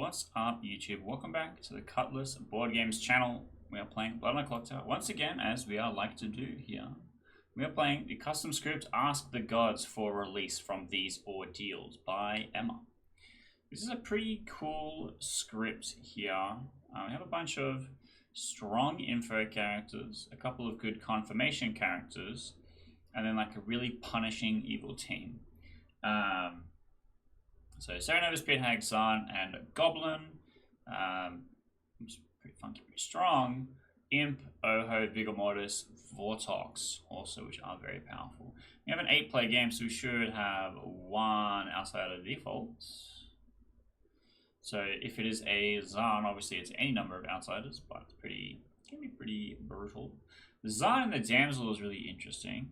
What's up, YouTube? Welcome back to the Cutlass Board Games channel. We are playing Blood on Clocktower once again, as we are like to do here. We are playing the custom script Ask the Gods for Release from These Ordeals by Emma. This is a pretty cool script here. We have a bunch of strong info characters, a couple of good confirmation characters, and then like a really punishing evil team. So Serenovus, Pithag, Zahn, and Goblin, which is pretty funky, pretty strong. Imp, Oho, Vigor Mortis, Vortox, also, which are very powerful. We have an 8-player game, so we should have one outside of the defaults. So if it is a Zahn, obviously it's any number of outsiders, but it's pretty, it can be pretty brutal. The Zahn and the Damsel is really interesting,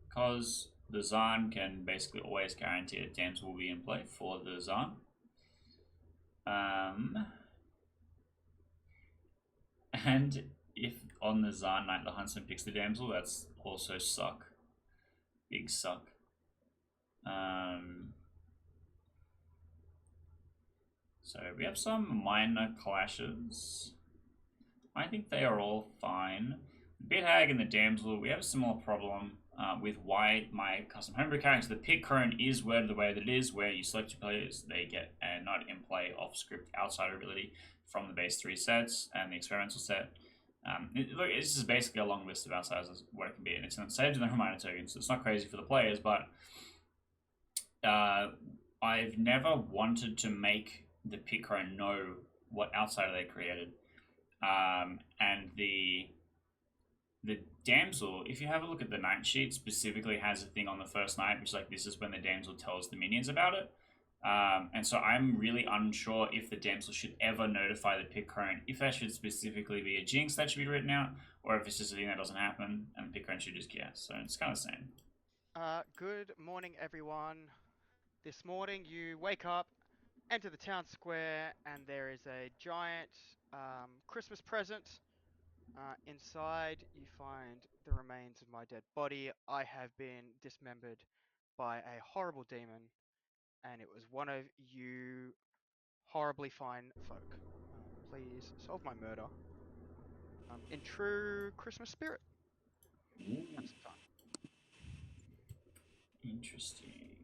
because the Zahn can basically always guarantee a Damsel will be in play for the Zahn. And if on the Zahn night the Huntsman picks the Damsel, that's also suck. Big suck. So we have some minor clashes. I think they are all fine. The Bithag and the Damsel, we have a similar problem. With why my custom homebrew character, the Pit Crone, is worded the way that it is, where you select your players, they get a not in play off script outsider ability from the base 3 sets and the experimental set. Look, this is basically a long list of outsiders, what it can be, and it's saved in the reminder token, so it's not crazy for the players, but I've never wanted to make the Pit Crone know what outsider they created. And the Damsel, if you have a look at the night sheet, specifically has a thing on the first night, which is like, this is when the Damsel tells the minions about it. And so I'm really unsure if the Damsel should ever notify the Pit Crone, if that should specifically be a jinx that should be written out, or if it's just a thing that doesn't happen, and the Pit Crone should just guess. So it's kind of the same. Good morning, everyone. This morning you wake up, enter the town square, and there is a giant Christmas present. Inside, you find the remains of my dead body. I have been dismembered by a horrible demon, and it was one of you horribly fine folk. Please solve my murder. In true Christmas spirit. Ooh, Have some fun. interesting.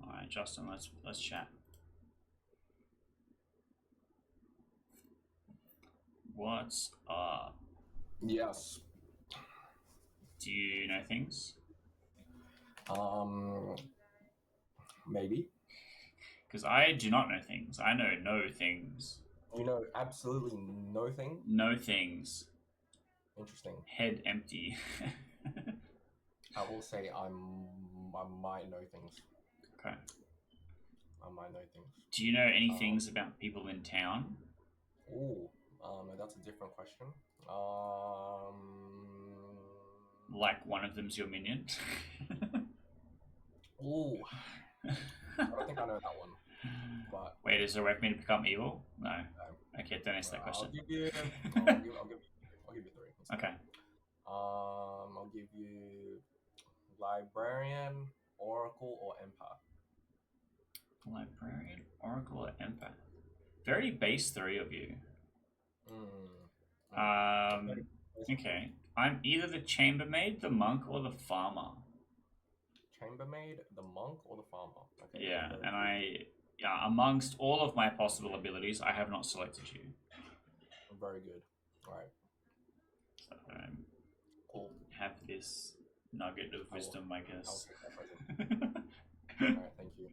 All right, Justin, let's chat. What's up? Yes. Do you know things? Maybe. Because I do not know things. I know no things. You know absolutely nothing. No things. Interesting. Head empty. I will say I might know things. Okay. I might know things. Do you know any things about people in town? Ooh, that's a different question. Like one of them's your minion? Ooh. I don't think I know that one. But wait, is it worth me to become evil? No. Okay, don't answer that question. I'll give you 3. Okay. I'll give you librarian, oracle, or empath. Librarian, oracle, or empath. Very base 3 of you. Okay. I'm either the chambermaid, the monk, or the farmer. Chambermaid, the monk, or the farmer? Okay, yeah, and amongst all of my possible abilities, I have not selected you. Very good. All right. So, cool. Have this nugget of wisdom, I guess. I'll take that present. All right, thank you.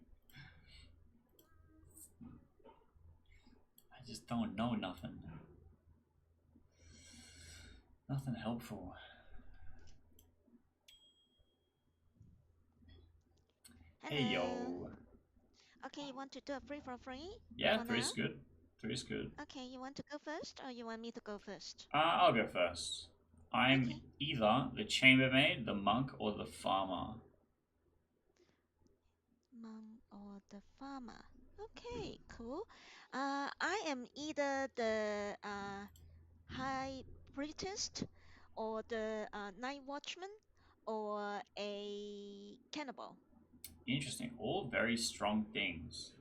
I just don't know nothing. Nothing helpful. Hello. Hey, yo. Okay, you want to do a free for free? Yeah, 3's good. 3's good. Okay, you want to go first or you want me to go first? I'll go first. I'm either the chambermaid, the monk, or the farmer. Monk or the farmer. Okay, cool. I am either the high priestess or the night watchman or a cannibal. Interesting. All very strong things.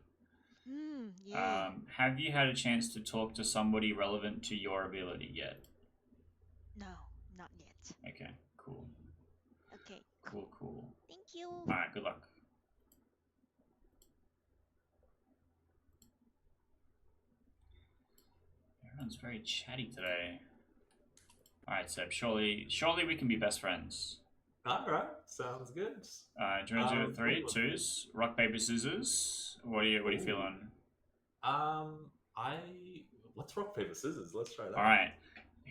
Yeah. Have you had a chance to talk to somebody relevant to your ability yet? No, not yet. Okay, cool. Okay. Cool. Thank you. Alright, good luck. Everyone's very chatty today. Alright, Seb, surely we can be best friends. Alright, sounds good. Do you want to do it three, Cool. twos, rock, paper, scissors? What are you feeling? Let's rock, paper, scissors. Let's try that. Alright.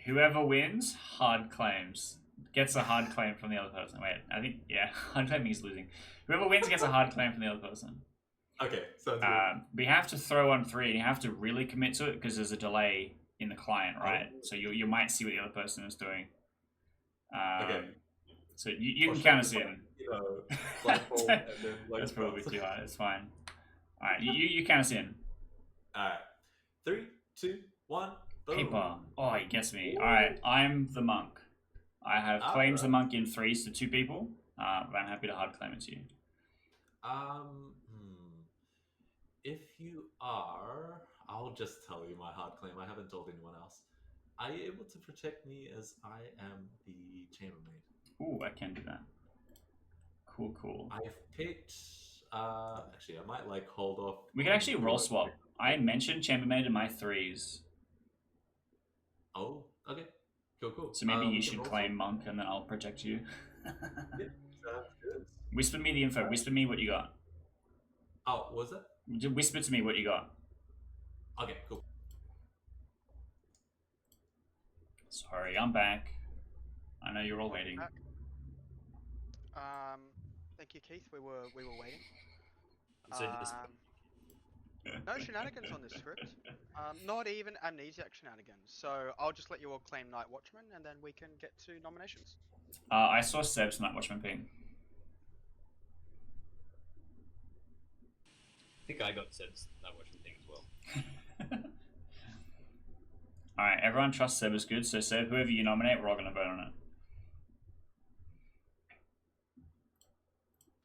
Whoever wins, hard claims. Gets a hard claim from the other person. Wait, I think, yeah, hard claim means losing. Whoever wins gets a hard claim from the other person. Okay, sounds good. We have to throw on 3 and you have to really commit to it because there's a delay in the client, right? So you might see what the other person is doing. Okay. So you can count us in. You know, blindfold and then That's probably too hard. It's fine. Alright, you count us in. Alright. 3, 2, 1, boom. Paper. Oh, he gets me. Alright, I'm the monk. I have claimed the monk in 3s to 2 people, but I'm happy to hard claim it to you. If you are, I'll just tell you my hard claim. I haven't told anyone else. Are you able to protect me as I am the chambermaid? Ooh, I can do that. Cool. I've picked. Actually, I might like hold off. We can actually roll swap. I mentioned chambermaid in my 3s. Oh, okay. Cool. So maybe we you can should roll claim swap. monk and then I'll protect you. Yeah, sounds good. Whisper me the info. Whisper me what you got. Oh, was it? Whisper to me what you got. Okay, cool. Sorry, I'm back. I know you're all waiting. Thank you, Keith. We were waiting. So No shenanigans on this script. Not even amnesiac shenanigans. So I'll just let you all claim Night Watchman, and then we can get to nominations. I saw Seb's Night Watchman ping. I think I got Seb's Night Watchman thing as well. Alright, everyone trusts Seb is good, so Seb, whoever you nominate, we're all going to vote on it.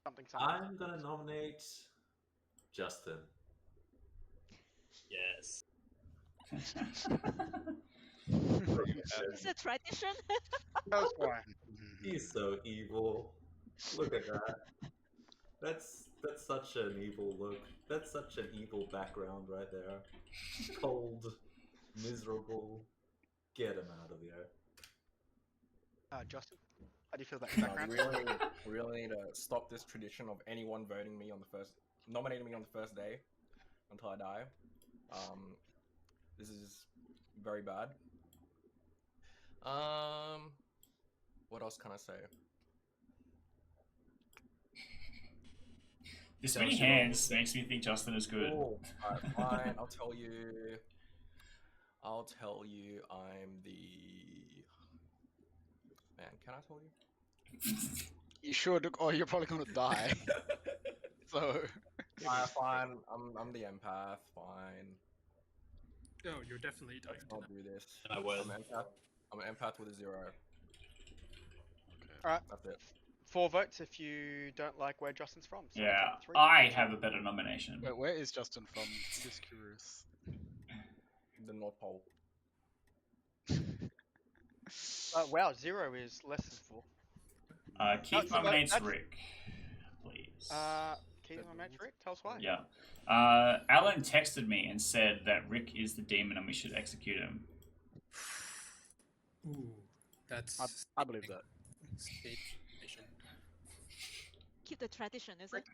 Something. I'm gonna nominate Justin. Yes. It's a tradition. That's why. He's so evil. Look at that. That's such an evil look. That's such an evil background right there. Cold, miserable. Get him out of here. Justin, how do you feel about your background? We really need to stop this tradition of anyone nominating me on the first day until I die. This is very bad. What else can I say? This many hands makes me think Justin is good. Oh, alright, fine. I'll tell you I'm the... Man, can I tell you? You should, or you're probably gonna die. So... Fine, I'm the empath, fine. Oh, you're definitely dying. I'll do this. And I will. I'm an empath with a 0. Alright. That's it. 4 votes if you don't like where Justin's from. So Yeah, 3. I have a better nomination. Wait, where is Justin from? Just curious. The North Pole. Wow, 0 is less than 4. Keith nominates Rick, please. Keith nominates Rick. Tell us why. Yeah. Alan texted me and said that Rick is the demon and we should execute him. Ooh, that's. I believe that. State mission. Keep the tradition, is it?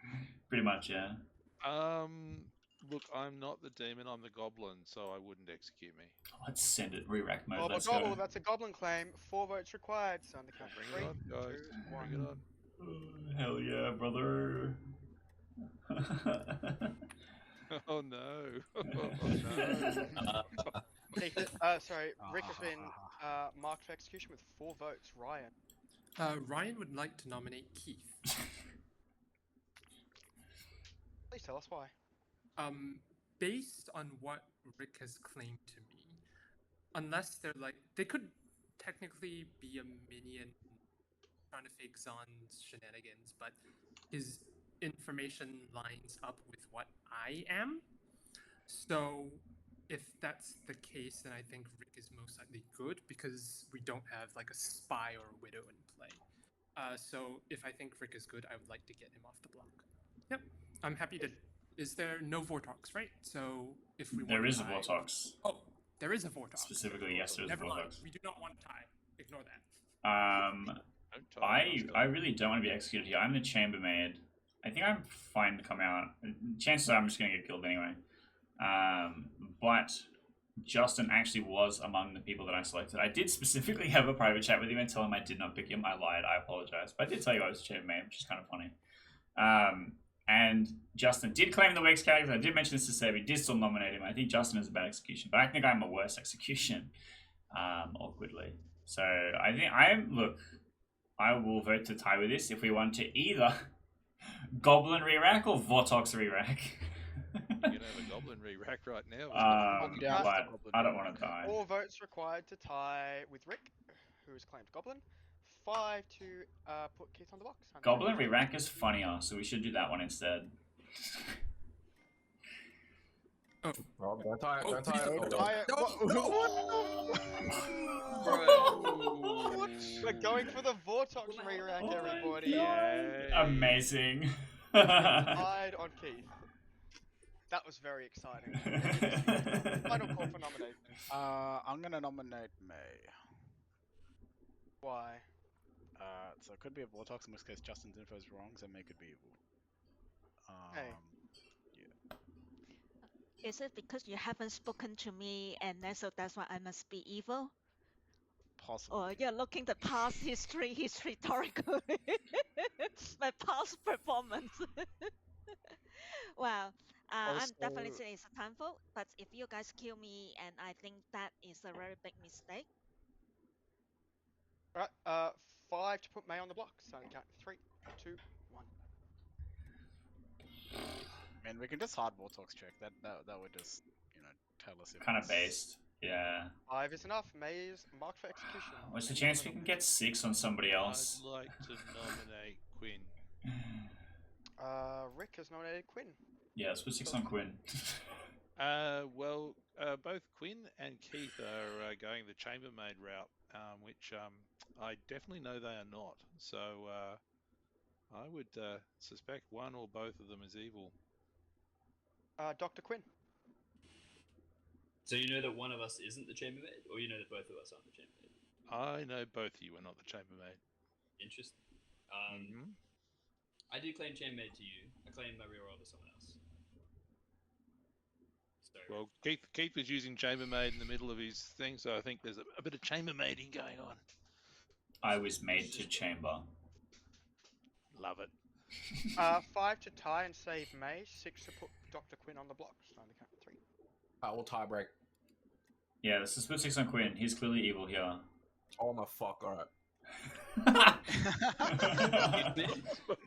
Pretty much, yeah. Look, I'm not the demon, I'm the goblin, so I wouldn't execute me. Let's send it. Re-rack mode. Oh, Let's but go. that's a goblin claim. 4 votes required. So on the count of 3, Bring it on, guys. 2, 1. Bring it on. Hell yeah, brother. Oh no. Oh no. Sorry, Rick has been marked for execution with 4 votes. Ryan. Ryan would like to nominate Keith. Please tell us why. Based on what Rick has claimed to me, unless they're like, they could technically be a minion trying to fake Zon's shenanigans, but his information lines up with what I am. So if that's the case, then I think Rick is most likely good because we don't have like a spy or a widow in play. So if I think Rick is good, I would like to get him off the block. Yep, I'm happy to. Is there no Vortox, right? So if we There want is to a tie, Vortox. oh, there is a Vortox. Specifically, yes, there is a Never mind. Vortox. We do not want to tie. Ignore that. Don't tie I really don't want to be executed here. I'm the chambermaid. I think I'm fine to come out. Chances are I'm just going to get killed anyway. But Justin actually was among the people that I selected. I did specifically have a private chat with him and tell him I did not pick him. I lied. I apologize. But I did tell you I was a chambermaid, which is kind of funny. And Justin did claim the week's character. I did mention this to Seb. He did still nominate him. I think Justin is a bad execution, but I think I'm a worse execution, awkwardly. So I think I will vote to tie with this if we want to either Goblin re-rack or Vortox re-rack. You can have a goblin re-rack right now. But I don't want to die. 4 votes required to tie with Rick, who has claimed Goblin. 5 to put Keith on the box. Goblin re-rack is funnier, so we should do that one instead. Rob, don't tie. Oh, Don't tie. please Oh, don't God. We're going for the Vortox re-rack, everybody. Amazing. Tied on Keith. That was very exciting. Final call for nomination. I'm gonna nominate May. Why? So it could be a Vortox, in which case Justin's info is wrong, so May could be evil. Hey. Is it because you haven't spoken to me and so that's why I must be evil? Possibly. Or you're looking the past history, historical, my past performance. Well, I'm definitely saying it's a time vote, but if you guys kill me, and I think that is a very big mistake. Alright, 5 to put May on the block. So count 3, 2, 1. Man, we can just hard Vortox check. That would just, tell us if Kind of it's- based. Yeah. 5 is enough. May is marked for execution. What's the chance we can get 6 on somebody else? I'd like to nominate Quinn. Rick has nominated Quinn. Yeah, let's put 6 on Quinn. Both Quinn and Keith are going the chambermaid route, which I definitely know they are not. So I would suspect one or both of them is evil. Dr. Quinn. So you know that one of us isn't the chambermaid, or you know that both of us aren't the chambermaid? I know both of you are not the chambermaid. Interesting. I do claim chambermaid to you. I claim my real role to someone else. So, Well, Keith was using chambermaid in the middle of his thing, so I think there's a bit of chambermaiding going on. I was made to chamber. Love it. 5 to tie and save May. 6 to put Dr. Quinn on the block. So on the count of 3. We'll tie break. Yeah, let's just put 6 on Quinn. He's clearly evil here. Oh my fuck! All right.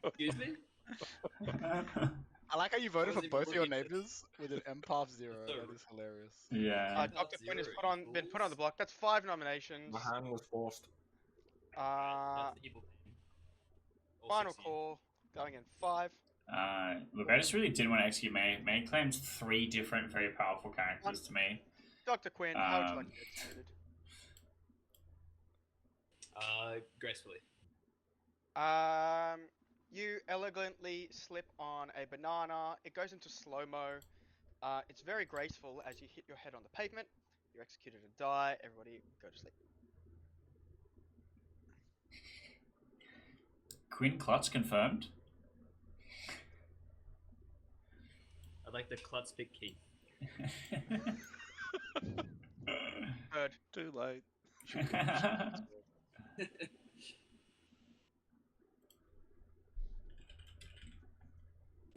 excuse me? I like how you voted for Wasn't both your even looking at neighbours with an empath 0. So That is hilarious. Yeah. Dr. Quinn has Zero been put on the block. That's 5 nominations. My hand was forced. Uh, That's the evil thing. All final 16. call. Going in 5. Look, I just really didn't want to execute May. May claimed 3 different very powerful characters to me. Dr. Quinn, how would you like to be executed? Gracefully. You elegantly slip on a banana. It goes into slow-mo. It's very graceful as you hit your head on the pavement. You're executed and die. Everybody go to sleep. Quinn Klutz confirmed. I'd like the klutz pick Keith. Heard. Too late.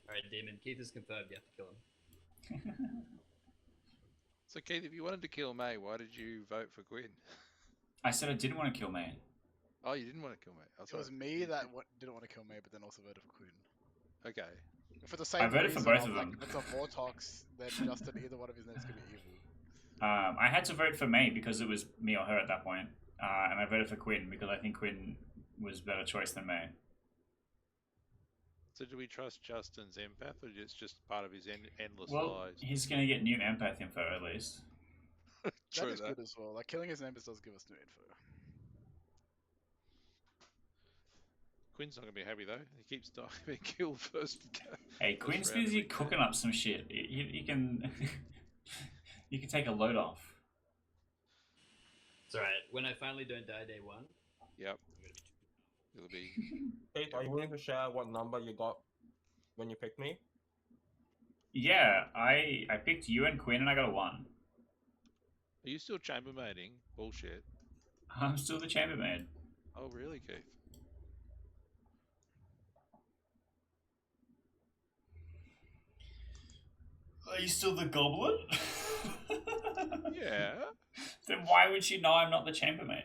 Alright, Demon. Keith is confirmed. You have to kill him. So Keith, if you wanted to kill May, why did you vote for Quinn? I said I didn't want to kill May. Oh, you didn't want to kill May. It was me that didn't want to kill May, but then also voted for Quinn. Okay. For the same I voted for reason both of like, them. if it's a Vortox, then Justin, either one of his names could be evil. I had to vote for May because it was me or her at that point. And I voted for Quinn because I think Quinn was a better choice than May. So So do we trust Justin's empath, or it's just part of his endless Well, lies? he's gonna get new empath info at least. That True is good as well. Like killing his neighbors does give us new info. Quinn's not gonna be happy though. He keeps being killed first. Hey, first Quinn's round busy every cooking game. up some shit. You can you can take a load off. It's alright. When I finally don't die day one, Yep, I'm gonna be too it'll be. Keith, are you willing to share what number you got when you picked me? Yeah, I picked you and Quinn and I got a 1. Are you still chambermaiding? Bullshit. I'm still the chambermaid. Oh really, Keith? Are you still the goblin? Yeah. Then why would she know I'm not the chambermaid?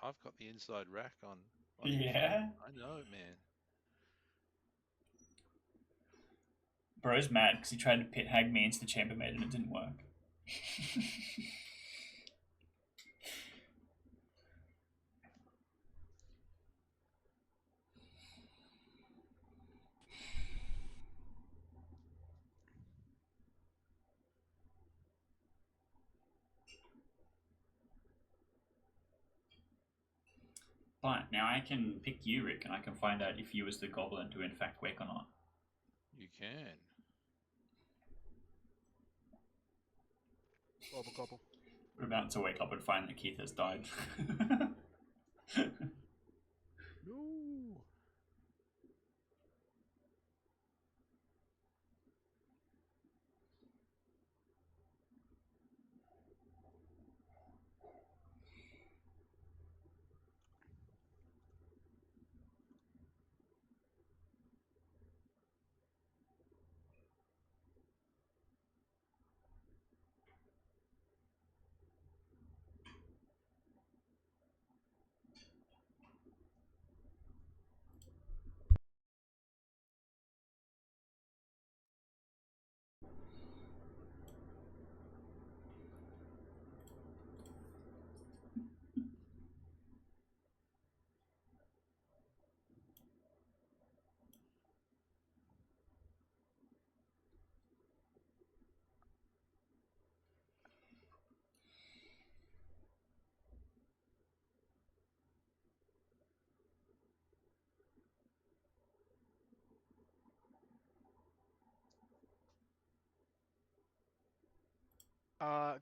I've got the inside rack on. Yeah? I know it, man. Bro's mad because he tried to pit hag me into the chambermaid and it didn't work. But now I can pick you, Rick, and I can find out if you was the goblin to in fact wake or not. You can. Gobble gobble. We're about to wake up and find that Keith has died. No.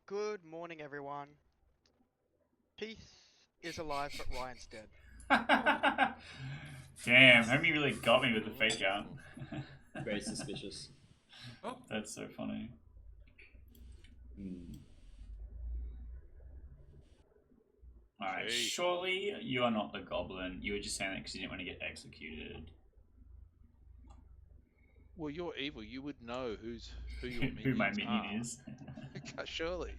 Good morning, everyone. Peace is alive, but Ryan's dead. Damn, homie really got me with the fake out. very suspicious. Oh, That's so funny. Alright, Gee. surely you are not the goblin. You were just saying that because you didn't want to get executed. Well, you're evil. You would know who your minions Who my minion are. is. Surely.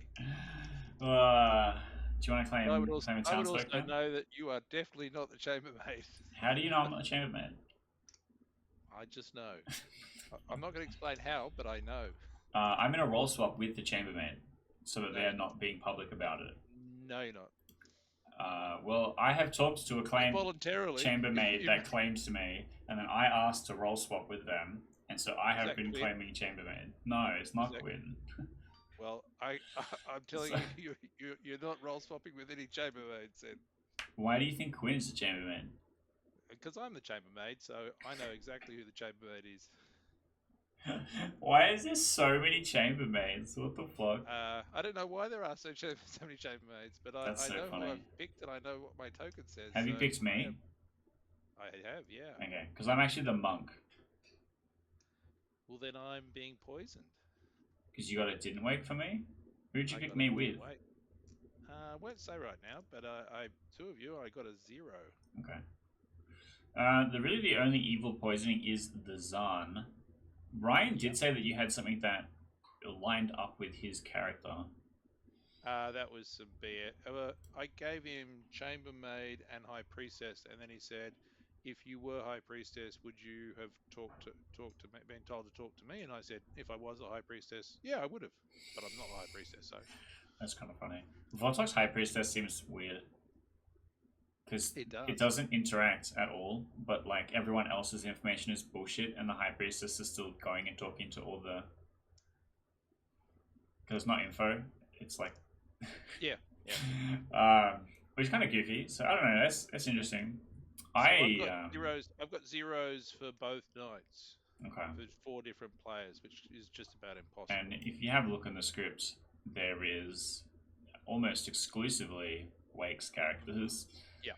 Do you want to claim, I would also, claim a I would townsfolk also now? know that you are definitely not the chambermaid. How do you know I'm not the chambermaid? I just know. I'm not going to explain how, but I know. I'm in a role swap with the chambermaid so that No, they're you're not being public about it. No, you're not. Well, I have talked to a claim Voluntarily. chambermaid that claimed to me, and then I asked to role swap with them, and so I Is have that been Quinn? claiming chambermaid. No, it's not that- Quinn. Well, I'm telling So- you, you're not role swapping with any chambermaids, then. Why do you think Quinn's the chambermaid? Because I'm the chambermaid, so I know exactly who the chambermaid is. Why is there so many chambermaids? What the fuck? I don't know why there are so many chambermaids, but I That's so know funny. who I've picked and I know what my token says. Have you so picked me? I have, yeah. Okay, because I'm actually the monk. Well, then I'm being poisoned. Because you got a didn't wake for me? Who'd you I pick got me a with? wait. I won't say right now, but two of you, I got a 0. Okay. Really the only evil poisoning is the Zan. Ryan did say that you had something that lined up with his character. That was some BS. I gave him chambermaid and high priestess, and then he said, "If you were high priestess, would you have talked to me, been told to talk to me?" And I said, "If I was a high priestess, yeah, I would have, but I'm not a high priestess, so." That's kind of funny. Vortox High Priestess seems weird. because It does. it doesn't interact at all. But like everyone else's information is bullshit, and the High Priestess is still going and talking to all the. Because it's not info. It's like. Yeah. Which is kind of goofy. So I don't know. That's interesting. So I I've got zeros. I've got zeros for both nights. Okay. For 4 different players, which is just about impossible. And if you have a look in the script, there is almost exclusively Wake's characters. Yeah.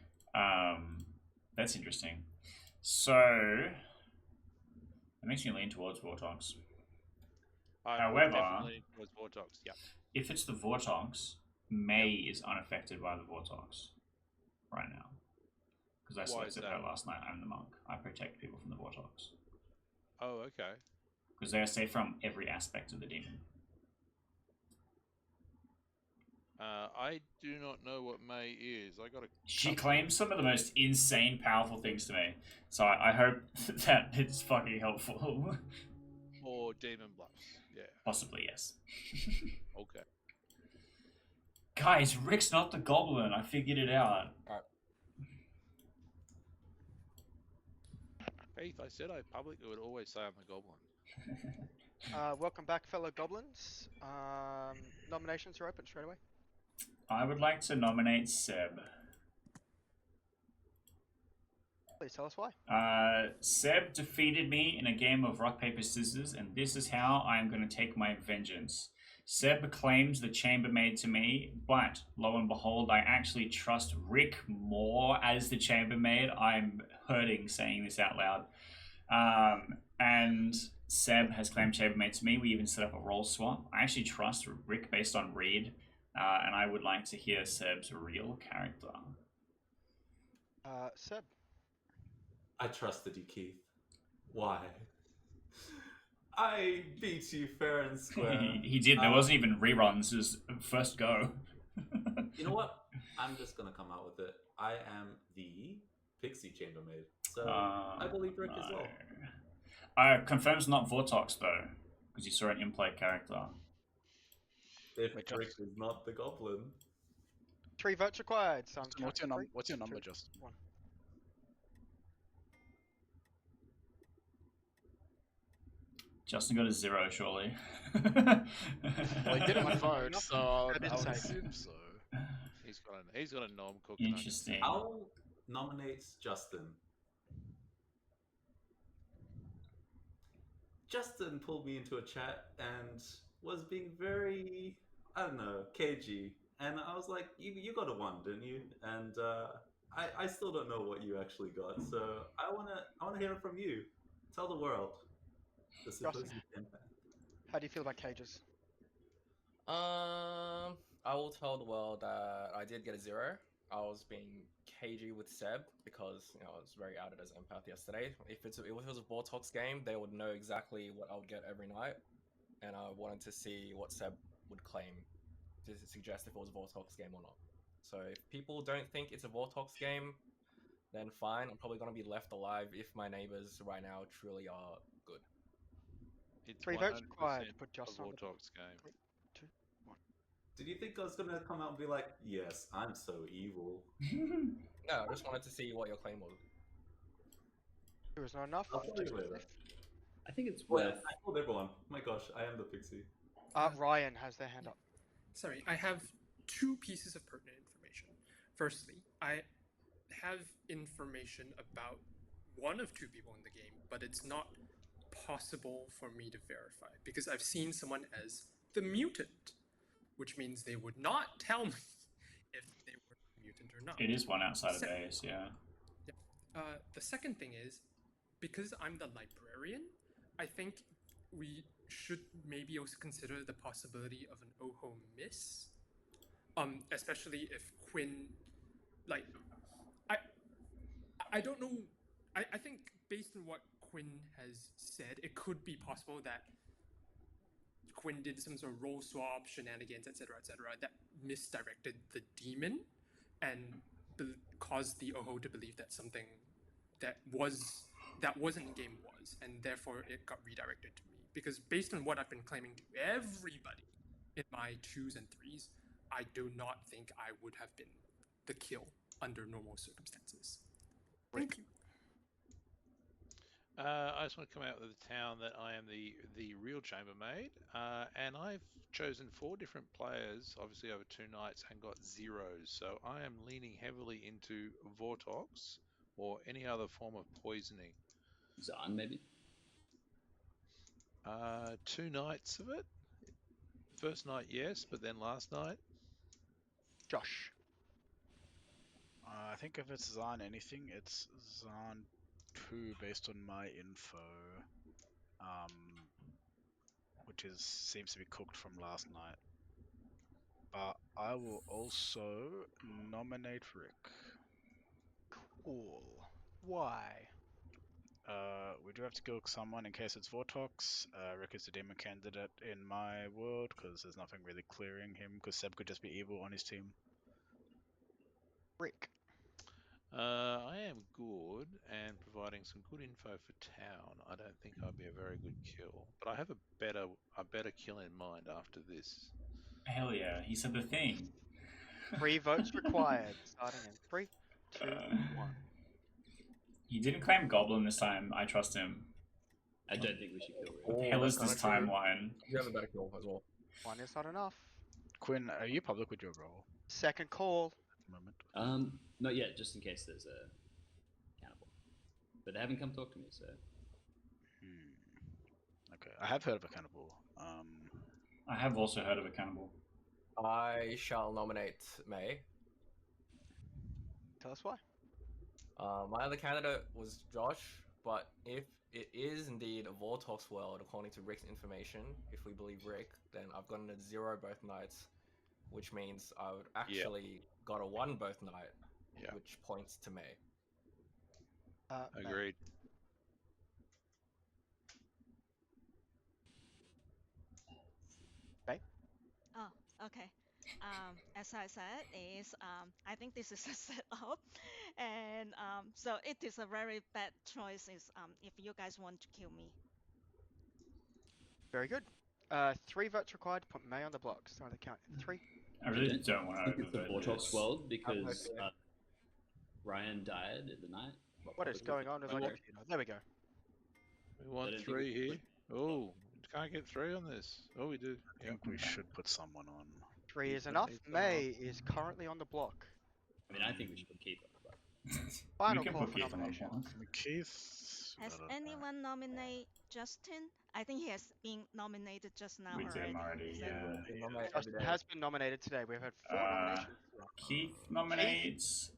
That's interesting. So it makes me lean towards Vortox. I would However, definitely lean towards Vortox. Yeah. if it's the Vortox, May is unaffected by the Vortox right now. Because I Why is selected her that? last night. I'm the monk. I protect people from the Vortox. Oh, okay. Because they are safe from every aspect of the demon. I do not know what May is. I got a. She claims some of the most insane, powerful things to me. So I hope that it's fucking helpful. Or demon bluffs. Yeah. Possibly, yes. Okay. Guys, Rick's not the goblin. I figured it out. Heath, I said I publicly would always say I'm the goblin. Welcome back, fellow goblins. Nominations are open straight away. I would like to nominate Seb. Please tell us why. Seb defeated me in a game of rock, paper, scissors, and this is how I am going to take my vengeance. Seb claims the chambermaid to me, but lo and behold, I actually trust Rick more as the chambermaid. I'm hurting saying this out loud. And Seb has claimed chambermaid to me. We even set up a role swap. I actually trust Rick based on read, and I would like to hear Seb's real character. Seb. I trusted you, Keith. Why? I beat you fair and square. He did. There wasn't even reruns. It was first go. You know what? I'm just gonna come out with it. I am the pixie chambermaid. So I believe Rick as well. Confirms not Vortox though, because you saw an in-play character. If Rick is not the goblin. 3 votes required. So What's your number, Justin? 1. Justin got a 0, surely. Well, he did it vote, so I would assume so. He's got a nom cook. Interesting. I'll nominate Justin. Justin pulled me into a chat and was being very, I don't know, cagey. And I was like, you got a 1, didn't you? And I still don't know what you actually got. So I wanna hear it from you. Tell the world. The supposed impact. How do you feel about cages? I will tell the world that I did get a 0. I was being cagey with Seb because I was very outed as empath yesterday. If it was a Vortox game, they would know exactly what I would get every night, and I wanted to see what Seb would claim to suggest if it was a Vortox game or not. So if people don't think it's a Vortox game, then fine. I'm probably gonna be left alive if my neighbors right now truly are good. It's 3 votes required to put Justin on the Vortox game. 3, 2, 1. Did you think I was gonna come out and be like, yes, I'm so evil? No, I just wanted to see what your claim was. There was not enough. I'll tell you later. I think it's Well, worth. I told everyone. My gosh, I am the pixie. Ryan has their hand up. Sorry, I have 2 pieces of pertinent information. Firstly, I have information about one of 2 people in the game, but it's not possible for me to verify because I've seen someone as the mutant, which means they would not tell me if they were a mutant or not. It is one outside of days, yeah. The second thing is, because I'm the librarian, I think we should maybe also consider the possibility of an Oho miss, especially if Quinn, like, I don't know. I think based on what Quinn has said, it could be possible that Quinn did some sort of role swap, shenanigans, etc., that misdirected the demon and caused the Oho to believe that something that wasn't in game was, and therefore it got redirected to me. Because based on what I've been claiming to everybody in my 2s and 3s, I do not think I would have been the kill under normal circumstances. Rick. Thank you. I just want to come out with the town that I am the real chambermaid, and I've chosen 4 different players, obviously over 2 nights, and got zeros. So I am leaning heavily into Vortox or any other form of poisoning. Zahn, maybe? 2 nights of it. First night, yes, but then last night. Josh. I think if it's Zahn anything, it's Zahn 2 based on my info, which seems to be cooked from last night. But I will also nominate Rick. Cool. Why? We do have to kill someone in case it's Vortox. Rick is the demon candidate in my world because there's nothing really clearing him because Seb could just be evil on his team. Rick. I am good and providing some good info for town. I don't think I'd be a very good kill, but I have a better kill in mind after this. Hell yeah, he said the thing. 3 votes required. Starting in 3, 2, 1. He didn't claim Goblin this time. I trust him. I don't think we should kill Rick. What the hell is this timeline? You have a better kill as well. 1 is not enough. Quinn, are you public with your role Second call. at the moment? Not yet, just in case there's a cannibal. But they haven't come talk to me, so. Okay, I have heard of a cannibal. I have also heard of a cannibal. I shall nominate May. Tell us why. My other candidate was Josh, but if it is indeed a Vortox world, according to Rick's information, if we believe Rick, then I've gotten a 0 both nights, which means I would actually got a 1 both night, which points to May. Agreed. May? Oh, okay. As I said, I think this is a setup, and so it is a very bad choice. If you guys want to kill me. Very good. 3 votes required to put May on the block. Start the count in 3. I really don't want to think it's the overvote Vortox this. world because Ryan died at the night. What is going on with my computer? There we go. We want 3 here. Oh, can't get 3 on this. Oh, we do. I think we should put someone on. 3 is enough. May is currently on the block. I mean, I think we should put Keith on the block. Final We can call put for Keith on the nomination. block. Keith. Has anyone nominated Justin? I think he has been nominated just now We did already. him already, Is that- yeah. Justin has been nominated today. We've had 4 nominations. Keith nominates.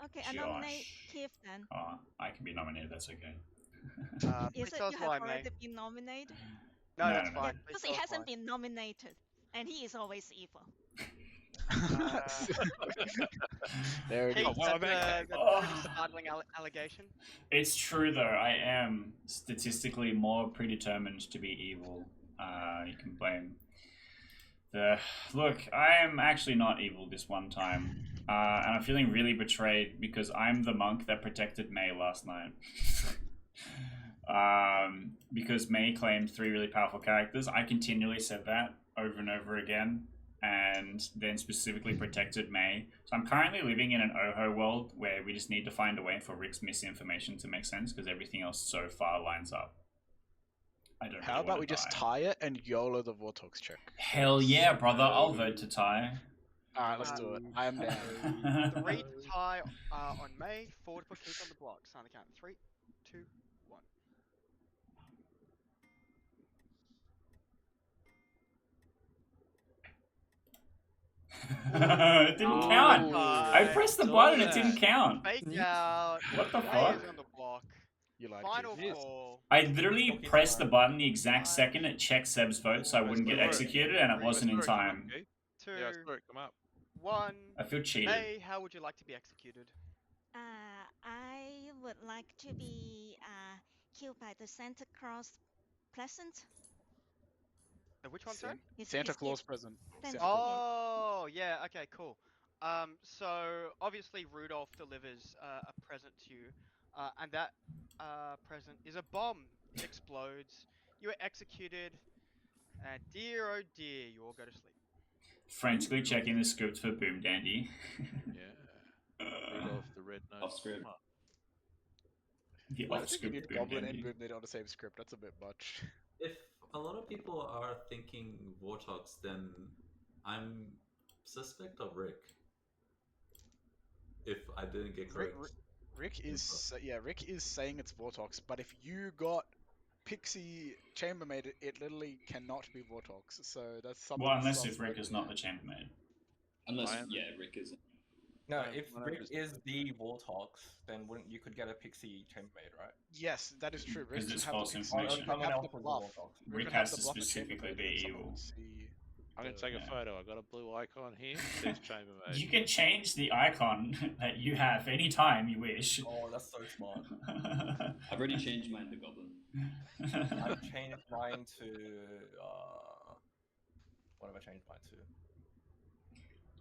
Okay, I nominate Josh. Keith then. Oh, I can be nominated. That's okay. Please Is it tell us you have why, May. already been nominated? No, No, that's no, no. fine. Because Please he tell us hasn't why. been nominated, and he is always evil. There it Keith, is. that's a pretty startling allegation. It's true though. I am statistically more predetermined to be evil. You can blame the look. I am actually not evil this one time, and I'm feeling really betrayed because I'm the monk that protected May last night. Because May claimed 3 really powerful characters. I continually said that over and over again, and then specifically protected May. So I'm currently living in an Oho world where we just need to find a way for Rick's misinformation to make sense because everything else so far lines up. I don't. How really about wanna we just die. tie it and YOLO the Vortox check? Hell yeah, brother! I'll vote to tie. Alright, let's do it. I am down. 3 to tie on May, 4 to put Keith on the block. Start the count in 3, 2, 1. It didn't count. I pressed the button. It didn't count. Fake out. What the May fuck? is on the block. You lied Final to call. I literally pressed the button the exact second it checked Seb's vote so I wouldn't get executed, and it wasn't in time. 2, Yeah, I saw it come up. 1. I feel cheated. May, how would you like to be executed? I would like to be killed by the Santa Claus present. Which one, sir? Santa Claus present. Santa Oh, yeah. Okay, cool. So obviously Rudolph delivers a present to you, and that present is a bomb. It explodes. You are executed, and dear oh dear, you all go to sleep. Frantically checking the script for Boom Dandy. Yeah. Rudolph the Red-Nosed Off script. Plumber. The I don't off think you script need boom Goblin and candy. Boom Leader on the same script. That's a bit much. If a lot of people are thinking Vortox, then I'm suspect of Rick. If I didn't get correct. Rick is Rick is saying it's Vortox, but if you got Pixie Chambermaid, it literally cannot be Vortox. So that's something. Well, unless if Rick is not the chambermaid. Unless, I am- yeah, Rick isn't. No, I'm if 100% Rick is the Vortox, then wouldn't you could get a Pixie Chambermaid, right? Yes, that is true. Rick Because it's could have false the Pixie- information. Rick could Someone have else the is a bluff. Vortox. Rick could have has the to bluff of specifically Chambermaid be and someone evil. would see I'm going to the- take yeah. a photo. I got a blue icon here. Says Chambermaid. You can change the icon that you have anytime you wish. Oh, that's so smart. I've already changed mine to Goblin. I've changed mine to what have I changed mine to?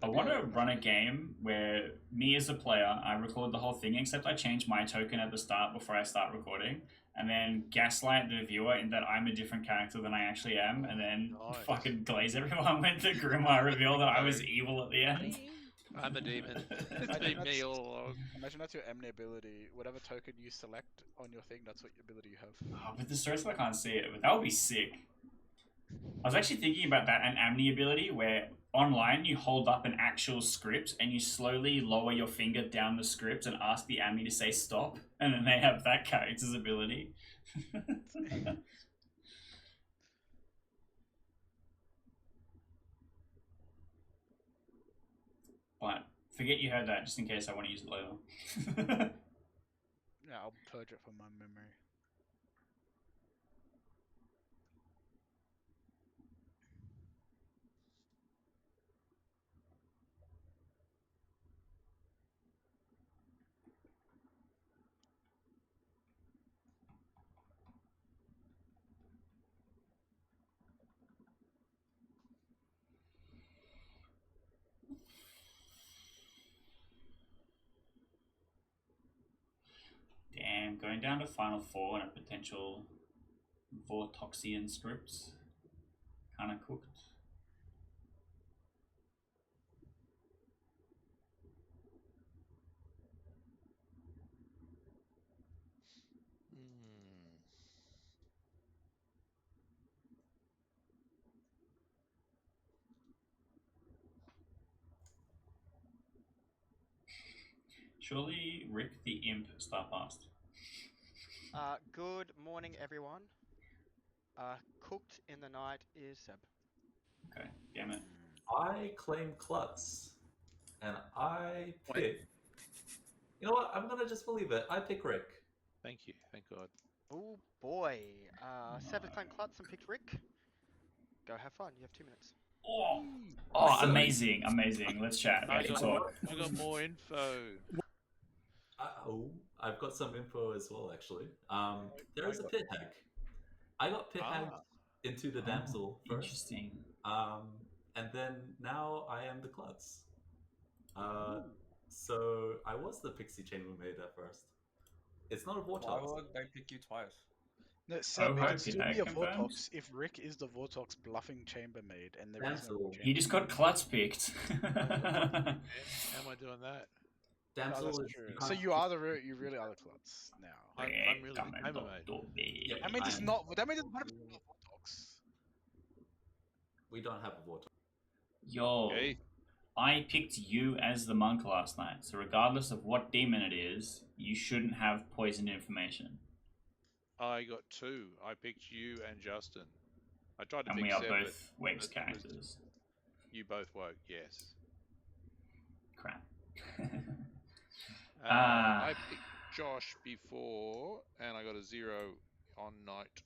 I want to run a game where me as a player, I record the whole thing, except I change my token at the start before I start recording, and then gaslight the viewer in that I'm a different character than I actually am, and then Nice. fucking glaze everyone with the grimoire reveal that I was evil at the end. I'm a demon. It's Imagine been me that's- all along. Imagine that's your Emny ability. Whatever token you select on your thing, that's what ability you have. Oh, with the source, I can't see it, but that would be sick. I was actually thinking about that, an Amni ability where online you hold up an actual script and you slowly lower your finger down the script and ask the Amni to say stop, and then they have that character's ability. But forget you heard that, just in case I want to use it later. Yeah, I'll purge it from my memory. Damn, going down to Final Four and a potential Vortoxian script. Kinda cooked. Surely Rick the Imp start past. Good morning, everyone. Cooked in the night is Seb. Okay, damn it. I claim Klutz, and I Wait. pick. You know what? I'm gonna just believe it. I pick Rick. Thank you. Thank God. Oh boy. Seb has claimed Klutz and picked Rick. Go have fun. You have 2 minutes. Oh, amazing, amazing. Let's chat. I Let's got, talk. I got more info. I've got some info as well, actually. There is a pit hag. I got pit hag into the damsel first. Interesting. And then now I am the Klutz. So I was the pixie chambermaid at first. It's not a Why Vortox. would they pick you twice? No, Seb, hi, it can still Pit be a Hag confirmed. Vortox if Rick is the Vortox bluffing Chambermaid and there is no Damsel. He just got Klutz picked. How am I doing that? Damsel that's is true. you So can't- you are you really are the Klutz now. I'm really the chambermaid. Yeah, That means it's I'm- not. That means it's not Vortox. We don't have a Vortox. Yo, Okay. I picked you as the monk last night, so regardless of what demon it is, you shouldn't have poisoned information. I got two. I picked you and Justin. I tried to And pick we are Seb, both but Wake's it was- characters. You both woke, yes. Crap. I picked Josh before, and I got a 0 on night.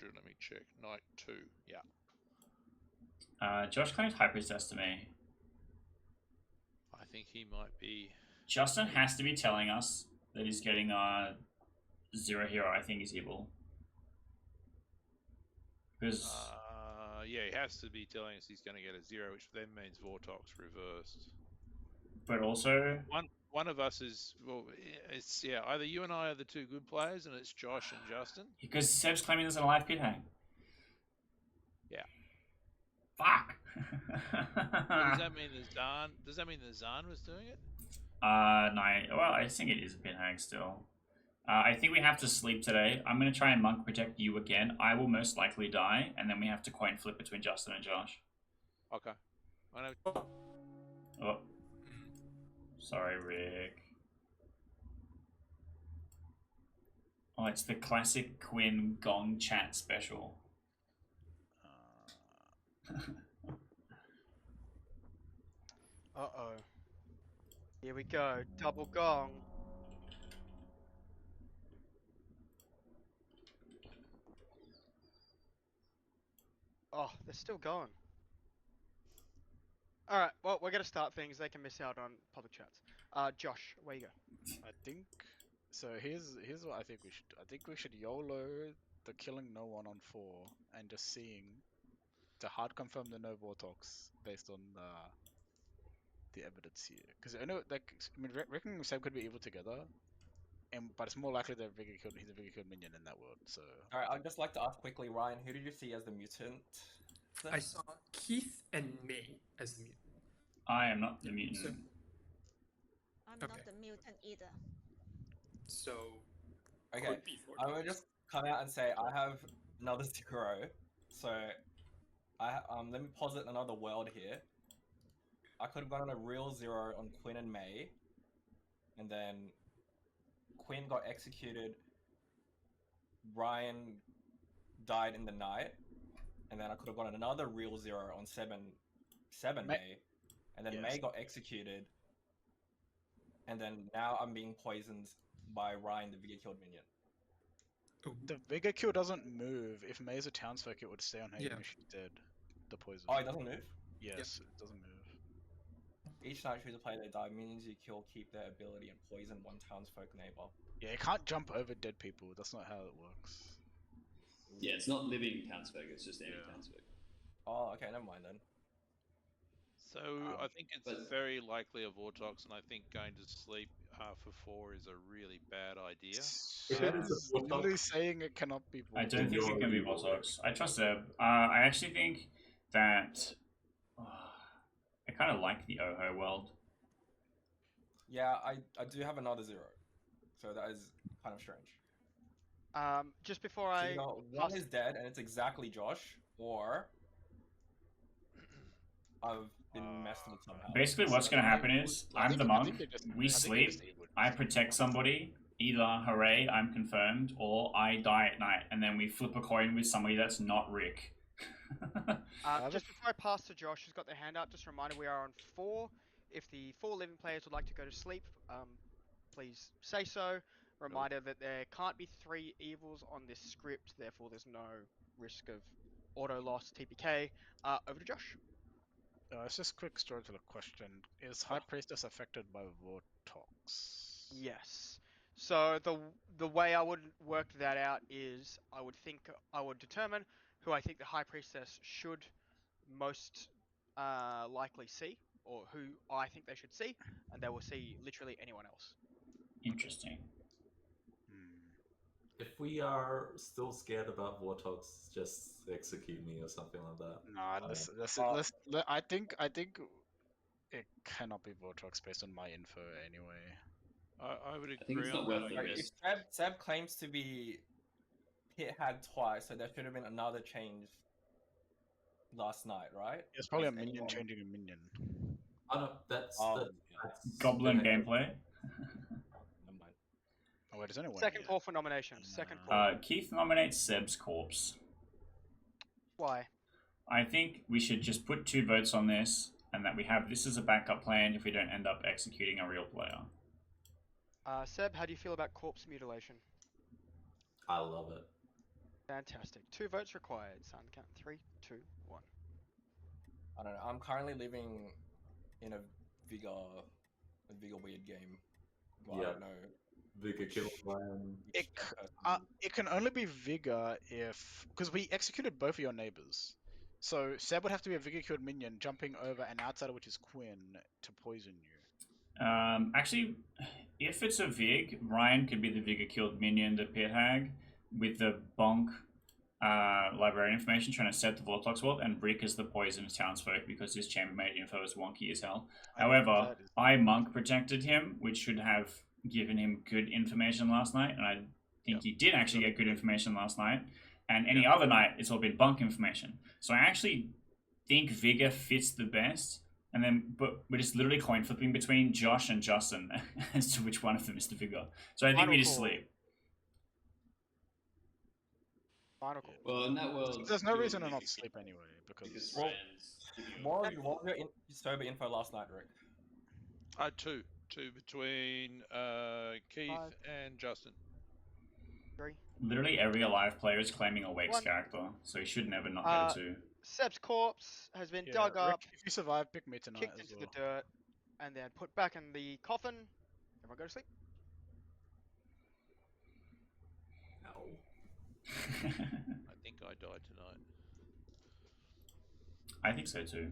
Let me check. Night 2. Yeah. Josh claimed High Priestess to me. I think he might be. Justin has to be telling us that he's getting Zero Hero, I think, is evil. Because Yeah, he has to be telling us he's going to get a 0, which then means Vortox reversed. but also One of us is, well, it's, yeah, either you and I are the two good players, and it's Josh and Justin. because Seb's claiming there's an alive pit hang. Yeah. Fuck. Does that mean the Zan was doing it? No, well, I think it is a pinhag still. I think we have to sleep today. I'm going to try and monk protect you again. I will most likely die, and then we have to coin flip between Justin and Josh. Okay. I know. Oh. Sorry, Rick. Oh, it's the classic Quinn Gong chat special. Uh-oh. Here we go. Double gong. Oh, they're still going. Alright, well, we're going to start things. They can miss out on public chats. Josh, where you go? I think so. Here's what I think we should do. I think we should YOLO the killing no one on 4 and just seeing to hard confirm the no Vortox based on the evidence here. Because I know, like, I mean, reckon Sam could be evil together, but it's more likely that he's a Vigor killed minion in that world. So. Alright, I'd just like to ask quickly, Ryan, who did you see as the mutant? I saw Keith and May as the mutant. I am not the Yeah, mutant. so- I'm Okay. not the mutant either. So Okay, could be I'm gonna Vortox. just come out and say I have another 0. So, let me posit another world here. I could have gone on a real 0 on Quinn and May, and then Quinn got executed. Ryan died in the night, and then I could have gone on another real 0 on 7 May, and then Yes. May got executed, and then now I'm being poisoned by Ryan, the Vigor killed minion. The Vigor kill doesn't move. If May's a townsfolk, it would stay on her even Yeah. if she's dead. The poison. Oh, it doesn't move? Yes, it doesn't move. Each night choose a player they die, minions you kill keep their ability and poison one townsfolk neighbor. Yeah, it can't jump over dead people. That's not how it works. Yeah, it's not living townsfolk, it's just any Yeah. townsfolk. Oh, okay, never mind then. So I think it's but- very likely a Vortox, and I think going to sleep for 4 is a really bad idea. If it is a Seb's literally Vortox- saying it cannot be I Vortox. don't think it can be You're- Vortox. I trust Zeb. I actually think that I kind of like the Oho world. Yeah, I do have another 0. So that is kind of strange. Just before So I either one is dead and it's exactly Josh, or I've been messed with somehow. Basically, what's going to happen is I I'm think- the I monk. think they're just- We I think they're sleep. just evil. I protect somebody. Either hooray, I'm confirmed, or I die at night, and then we flip a coin with somebody that's not Rick. just before I pass to Josh, who's got their hand up, just a reminder we are on 4. If the 4 living players would like to go to sleep, please say so. Reminder that there can't be 3 evils on this script, therefore there's no risk of auto loss TPK. Over to Josh. It's just quick story to the question. Is High Priestess affected by Vortox? Yes. So the way I would work that out is I would determine who I think the High Priestess should most likely see, or who I think they should see, and they will see literally anyone else. Interesting. If we are still scared about Vortox, just execute me or something like that. Nah, I think it cannot be Vortox based on my info anyway. I would think agree it's not on worth that. the I Sorry, risk. if Seb claims to be hit had twice, so there should have been another change last night, right? It's probably a Is minion anyone- changing a minion. Oh no, that's Oh, that's Goblin gonna- gameplay. Never mind. Oh wait, there's only one. Second yet. call for nomination. Second No. call. Keith nominates Seb's corpse. Why? I think we should just put 2 votes on this, and that we have this as a backup plan if we don't end up executing a real player. Seb, how do you feel about corpse mutilation? I love it. Fantastic. 2 votes required. Sound count. 3, 2, 1. I don't know. I'm currently living in a Vigor weird game. Well, I Yeah. don't know. Vigor kill Ryan. which It person- It can only be Vigor if because we executed both of your neighbors. So Seb would have to be a Vigor killed minion jumping over an outsider, which is Quinn, to poison you. Actually, if it's a Vig, Ryan could be the Vigor killed minion, the pit hag, with the bonk librarian information trying to set the Vortex World, and Rick is the poisonous townsfolk because his chambermaid info is wonky as hell. However, that is- I monk protected him, which should have given him good information last night, and I think Yep. he did actually Got get good good. information last night. And any Yep. other night, it's all been bunk information. So I actually think Vigor fits the best. And then, but we're just literally coin flipping between Josh and Justin as to which one of them is the Vigor. So I think Final we just call. sleep. Final call. Well, in that world, There's no two reason of to you not could sleep pick anyway because Vicker's Well, friends. giving you a What break. was your sober info last night, Rick? Two between Keith 5, and Justin. 3. Literally every alive player is claiming a Wakes One. character, so he should never not get a 2. Seb's corpse has been yeah, dug Rick, up, if you survive, pick me tonight kicked as into well. the dirt, and then put back in the coffin. Everyone go to sleep. Ow. I think I died tonight. I think so too.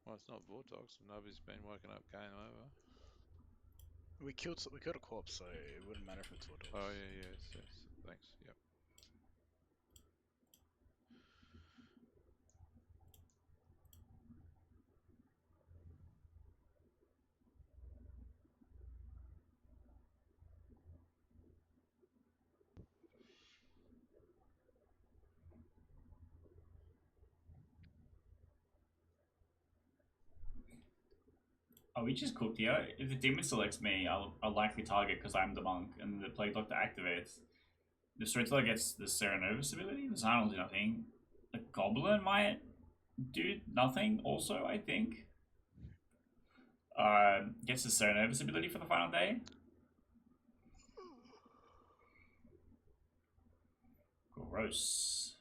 Well, it's not Vortox. Nobody's been woken up. Game over. We killed a corpse, so it wouldn't matter if it's Vortex. Oh yeah, yes. Thanks. Yep. Oh, we just cooked here. If the demon selects me, I'll likely target because I'm the monk, and the Plague Doctor activates. The Storyteller gets the Serenovus ability. The Zan will do nothing. The Goblin might do nothing also, I think. Gets the Serenovus ability for the final day. Gross.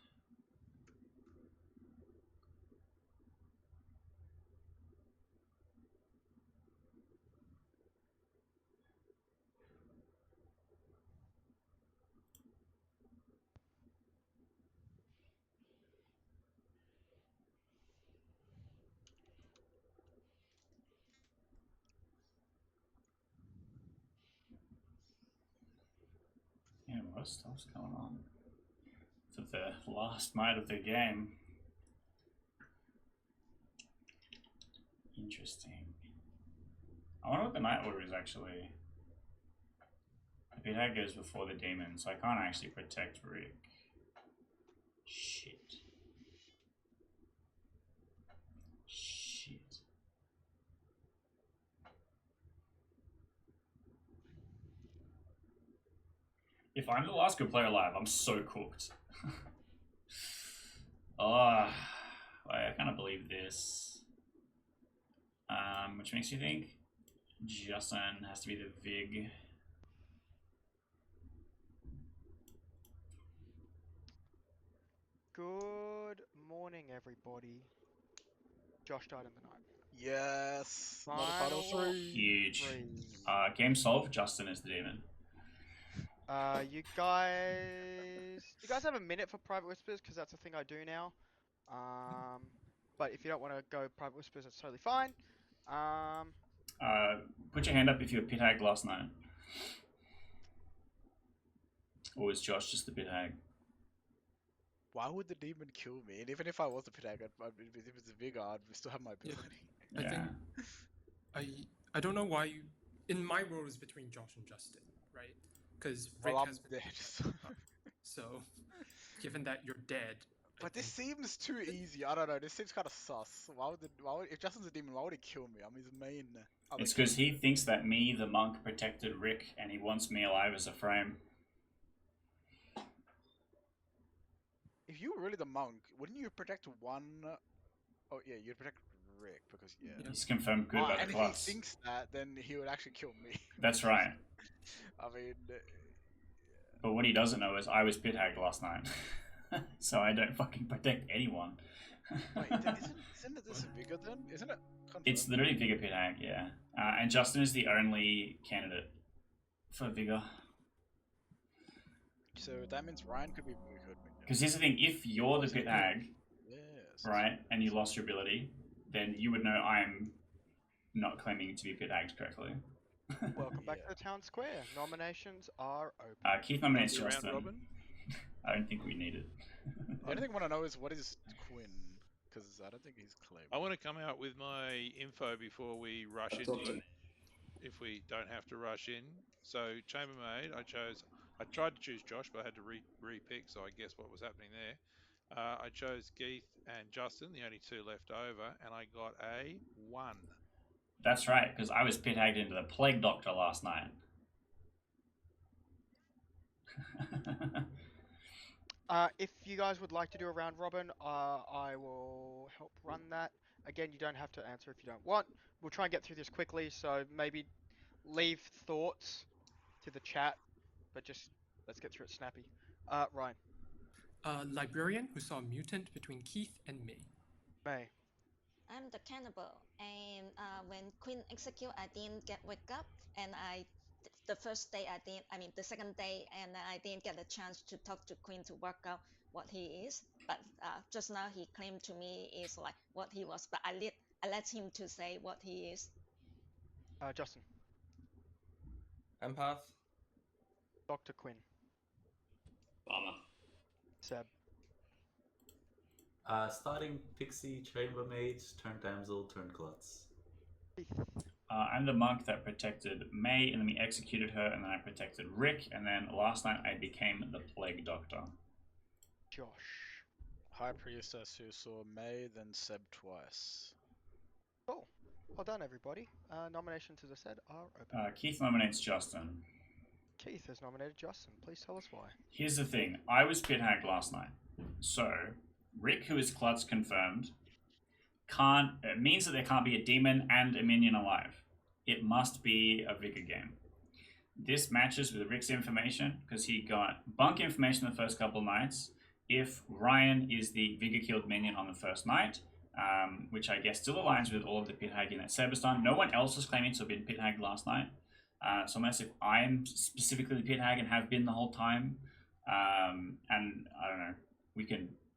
Yeah, what stuff's going on for the last night of the game? Interesting. I wonder what the night order is actually. The pit hag goes before the demon, so I can't actually protect Rick. Shit. Shit. If I'm the last good player alive, I'm so cooked. Oh, I kind of believe this. Which makes you think Justin has to be the Vig. Good morning, everybody. Josh died in the night. Yes. Not a final Final 3. Huge. 3. Game solved. Justin is the demon. You guys have a minute for private whispers because that's a thing I do now. But if you don't want to go private whispers, that's totally fine. Put your hand up if you were pit hag last night. Or was Josh just the pit hag? Why would the demon kill me? And even if I was the pit hag, if it's a vigor, I'd still have my Yeah. ability. I Yeah. think I don't know why you. In my role is between Josh and Justin, right? Because Rick Well, I'm has been dead. woken up. So, given that you're dead, I But this think- seems too easy. I don't know. This seems kind of sus. If Justin's a demon, why would he kill me? I'm his main. It's because he thinks that me, the monk, protected Rick, and he wants me alive as a frame. If you were really the monk, wouldn't you protect one? Oh yeah, you'd protect Rick because yeah. He's confirmed good by the And if class. he thinks that, then he would actually kill me. That's right. I mean, But what he doesn't know is I was pit hagged last night, so I don't fucking protect anyone. wait, isn't it this Vigor then? Isn't it confirmed? It's literally Vigor pit hag, yeah. And Justin is the only candidate for Vigor. So that means Ryan could be very good. Because here's the thing: if you're the pit hag, Yes. right, and you lost your ability, then you would know I'm not claiming to be pit hagged correctly. Welcome back to the town square. Nominations are open. Keith nominates Round Justin. robin? I don't think we need it. The only thing I want to know is what is Quinn, because I don't think he's claimed. I want to come out with my info before we rush That's in. okay. If we don't have to rush in. So chambermaid, I tried to choose Josh, but I had to re-pick, so I guess what was happening there. I chose Keith and Justin, the only two left over, and I got a 1. That's right, because I was pit hagged into the plague doctor last night. If you guys would like to do a round robin, I will help run that. Again, you don't have to answer if you don't want. We'll try and get through this quickly, so maybe leave thoughts to the chat, but just let's get through it snappy. Ryan. Librarian who saw a mutant between Keith and me. May. I'm the cannibal, and when Queen execute, I didn't get wake up, and the first day the second day, and I didn't get a chance to talk to Queen to work out what he is. But just now he claimed to me is like what he was, but I let him to say what he is. Justin. Empath. Dr. Quinn. Bummer. Seb. Starting Pixie, Chambermaid, turn Damsel, turn Klutz. Keith. I'm the monk that protected May, and then we executed her, and then I protected Rick, and then last night I became the plague doctor. Josh. High Priestess who saw May, then Seb twice. Cool. Well done, everybody. Nominations, as I said, are open. Keith nominates Justin. Keith has nominated Justin. Please tell us why. Here's the thing. I was pit hagged last night. So, Rick, who is Klutz confirmed, it means that there can't be a demon and a minion alive. It must be a Vigor game. This matches with Rick's information, because he got bunk information the first couple nights. If Ryan is the Vigor killed minion on the first night, which I guess still aligns with all of the pit hagging that Seb has done. No one else was claiming to have been pit hagged last night. So unless if I'm specifically the pit hag and have been the whole time, and I don't know,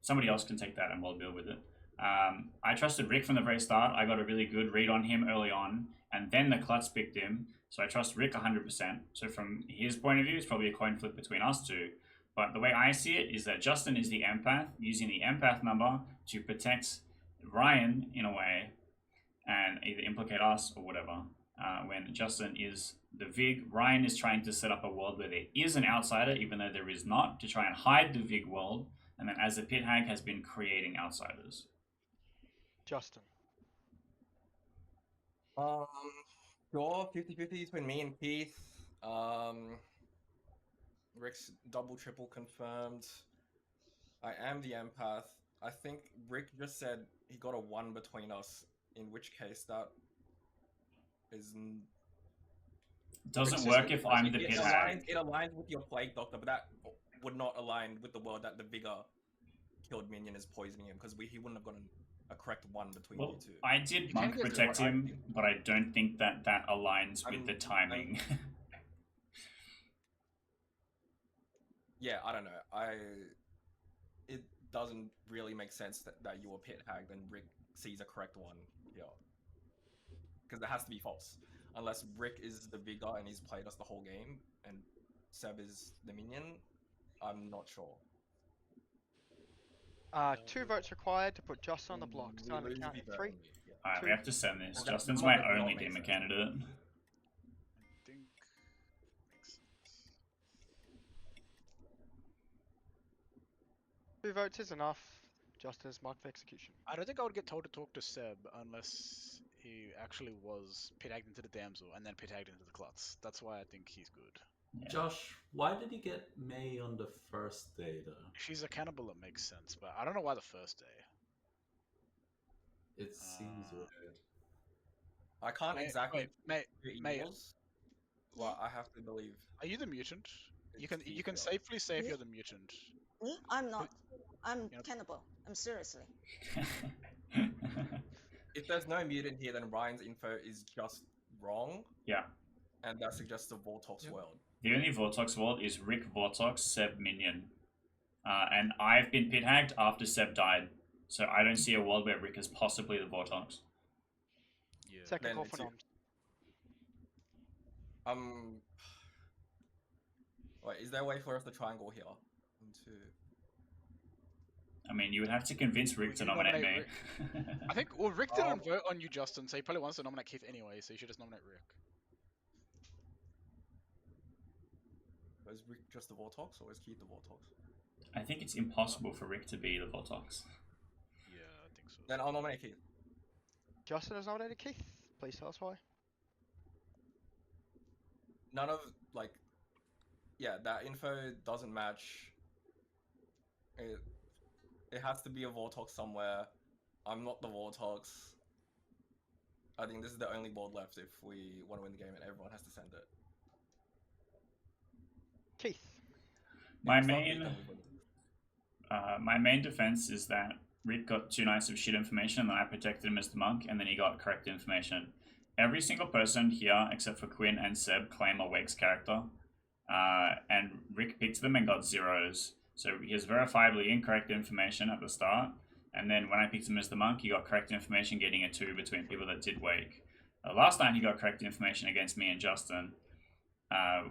somebody else can take that and we'll deal with it. I trusted Rick from the very start. I got a really good read on him early on, and then the Klutz picked him. So I trust Rick 100%. So from his point of view, it's probably a coin flip between us two. But the way I see it is that Justin is the empath, using the empath number to protect Ryan in a way, and either implicate us or whatever. When Justin is the Vig, Ryan is trying to set up a world where there is an outsider, even though there is not, to try and hide the Vig world. And then as the pit hag has been creating outsiders. Justin. Sure, 50-50 between me and Keith. Rick's double, triple confirmed. I am the empath. I think Rick just said he got a 1 between us, in which case that is... Doesn't work if I'm the pit hag. It aligns with your plague doctor, but that would not align with the world that the Vigor killed minion is poisoning him, because he wouldn't have gotten a correct 1 between you two. I did monk protect him, but I don't think that aligns with the timing. Yeah, I don't know. It doesn't really make sense that you were pit hagged and Rick sees a correct 1 here. Because it has to be false. Unless Rick is the Vigor and he's played us the whole game, and Seb is the minion, I'm not sure. 2 votes required to put Justin on the block. Starting the count in 3. Alright, we have to send this. Okay. Justin's my only demon candidate. I think makes sense. 2 votes is enough. Justin is marked for execution. I don't think I would get told to talk to Seb unless he actually was pit hagged into the damsel and then pit hagged into the Klutz. That's why I think he's good. Yeah. Josh, why did he get May on the first day, though? She's a cannibal, it makes sense, but I don't know why the first day. It seems Uh, right. I can't exactly Mate, do mate, evils, Yeah. but I have to believe are you the mutant? You it's can Keith. safely say if Me? you're the mutant. Me? I'm not. I'm You know, cannibal. I'm seriously. If there's no mutant here, then Ryan's info is just wrong, Yeah. and that suggests the Vortox Yep. world. The only Vortox world is Rick Vortox, Seb Minion. And I've been pit hacked after Seb died. So I don't see a world where Rick is possibly the Vortox. Yeah. Second Then call it's for noms. Wait, is there a way for us to triangle here? 1, 2. I mean, you would have to convince Rick Would to you nominate me. nominate I think Rick didn't vote on you, Justin, so he probably wants to nominate Keith anyway, so you should just nominate Rick. Is Rick just the Vortox, or is Keith the Vortox? I think it's impossible for Rick to be the Vortox. Yeah, I think so. Then I'll nominate Keith. Justin has nominated Keith. Please tell us why. None of that info doesn't match. It has to be a Vortox somewhere. I'm not the Vortox. I think this is the only board left if we want to win the game, and everyone has to send it. Keith. My If it's not Keith, main, then we win. my main defense is that Rick got 2 nights of shit information, and then I protected him as the monk, and then he got correct information. Every single person here, except for Quinn and Seb, claim a Wakes character, and Rick picked them and got 0s. So he has verifiably incorrect information at the start, and then when I picked him as the monk, he got correct information, getting a 2 between people that did Wake. Last night he got correct information against me and Justin,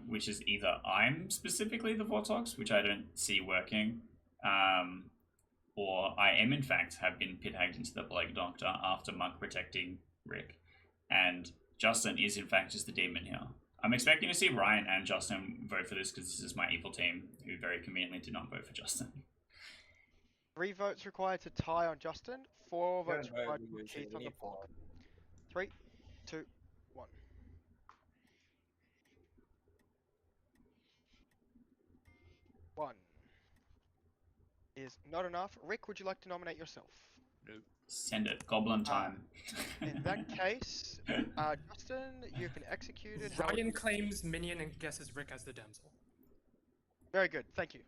which is either I'm specifically the Vortox, which I don't see working, or I am in fact have been pit hacked into the Plague Doctor after monk protecting Rick, and Justin is in fact just the demon here. I'm expecting to see Ryan and Justin vote for this because this is my evil team, who very conveniently did not vote for Justin. 3 votes required to tie on Justin. 4 You're votes gonna vote required to with put you, Keith so on we the need board. 5. 3, 2, 1. 1 is not enough. Rick, would you like to nominate yourself? Nope. Send it. Goblin time. In that case, Justin, you've been executed. How would Ryan you- claims Minion and guesses Rick as the damsel. Very good, thank you.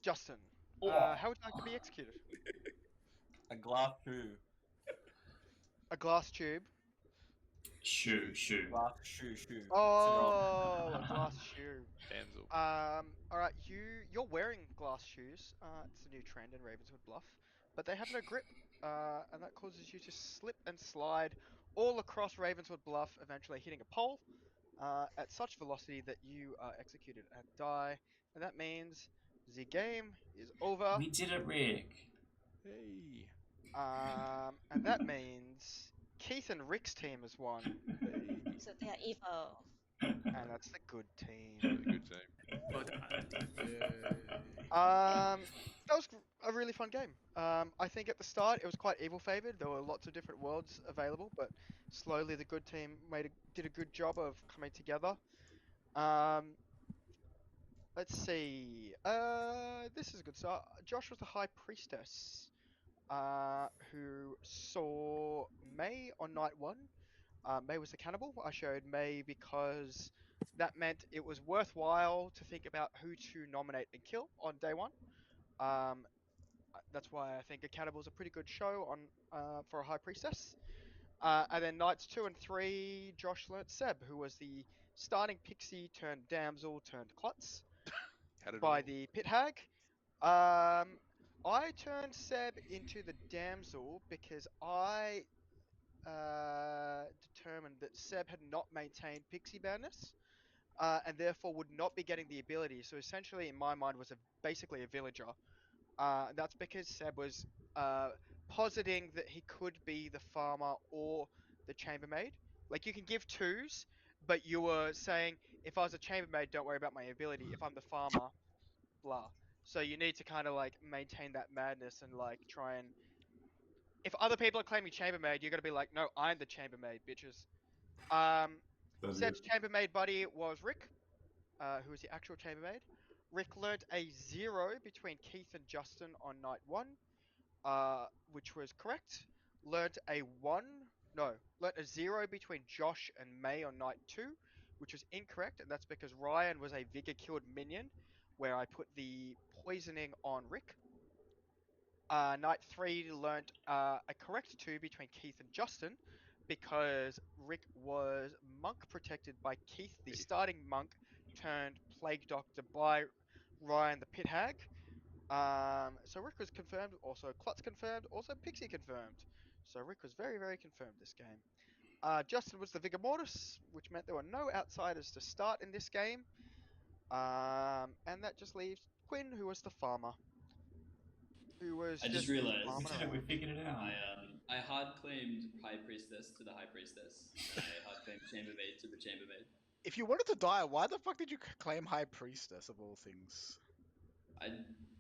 Justin, how would you like to be executed? A glass shoe. A glass tube. Shoe. Glass shoe. Oh, a glass shoe. Damsel. Alright, you're wearing glass shoes. It's a new trend in Ravenswood Bluff, but they have no grip, and that causes you to slip and slide all across Ravenswood Bluff, eventually hitting a pole at such velocity that you are executed and die. And that means the game is over. We did it, Rick. Hey. And that means Keith and Rick's team has won, Hey. So they are evil. and that's the good team. Really good team. Well done. That was a really fun game. I think at the start it was quite evil favored. There were lots of different worlds available, but slowly the good team did a good job of coming together. Let's see. This is a good start. Josh was the High Priestess, who saw May on night 1. May was the cannibal. I showed May because that meant it was worthwhile to think about who to nominate and kill on day 1. That's why I think a cannibal is a pretty good show on for a High Priestess. And then nights 2 and 3, Josh learnt Seb, who was the starting pixie turned damsel turned klutz Had it by all. the pit hag. I turned Seb into the damsel because I determined that Seb had not maintained pixie badness, and therefore would not be getting the ability. So essentially, in my mind, was basically a villager. That's because Seb was positing that he could be the farmer or the chambermaid. Like, you can give 2s, but you were saying, if I was a chambermaid, don't worry about my ability. If I'm the farmer, blah. So you need to kind of like maintain that madness and like try and. If other people are claiming chambermaid, you're gonna be like, no, I'm the chambermaid, bitches. Seb's chambermaid buddy was Rick, who was the actual chambermaid. Rick learnt a 0 between Keith and Justin on night 1. which was correct. Learned a 0 between Josh and May on night 2, which was incorrect, and that's because Ryan was a vigor killed minion, where I put the poisoning on Rick. Night 3 learned a correct 2 between Keith and Justin, because Rick was monk protected by Keith, the starting monk, turned plague doctor by Ryan the pit hag. So Rick was confirmed, also Klutz confirmed, also Pixie confirmed. So Rick was very, very confirmed this game. Justin was the Vigor Mortis, which meant there were no outsiders to start in this game. And that just leaves Quinn, who was the farmer. Who was I just just realized farming We around. figured it out. I hard claimed High Priestess to the High Priestess, and I hard claimed Chambermaid to the Chambermaid. If you wanted to die, why the fuck did you claim High Priestess of all things?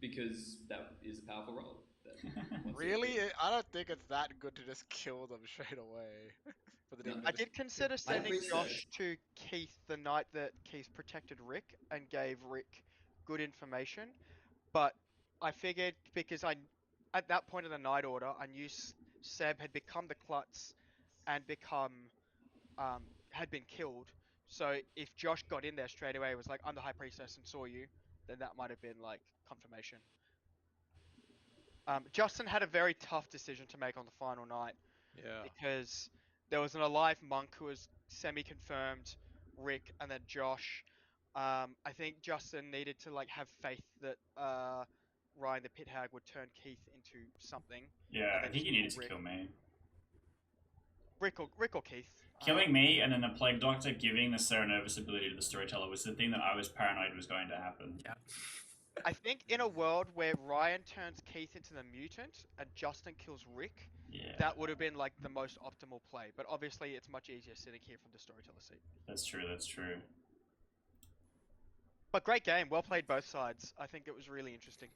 Because that is a powerful role. Really? I don't think it's that good to just kill them straight away. For the No. demon I did consider High sending Priestess. Josh to Keith the night that Keith protected Rick and gave Rick good information, but I figured because at that point in the night order, I knew Seb had become the Klutz and had been killed. So if Josh got in there straight away, was like, I'm the High Priestess and saw you, then that might have been like confirmation. Justin had a very tough decision to make on the final night. Yeah. Because there was an alive monk who was semi-confirmed, Rick, and then Josh. I think Justin needed to like have faith that Ryan the pit hag would turn Keith into something. Yeah, and I then think just you needed pull to kill me. Rick or Keith. Killing me and then the Plague Doctor giving the Serenovus ability to the Storyteller was the thing that I was paranoid was going to happen. Yeah. I think in a world where Ryan turns Keith into the mutant and Justin kills Rick, Yeah, that would have been like the most optimal play. But obviously, it's much easier sitting here from the Storyteller seat. that's true, that's true. But great game, well played both sides. I think it was really interesting.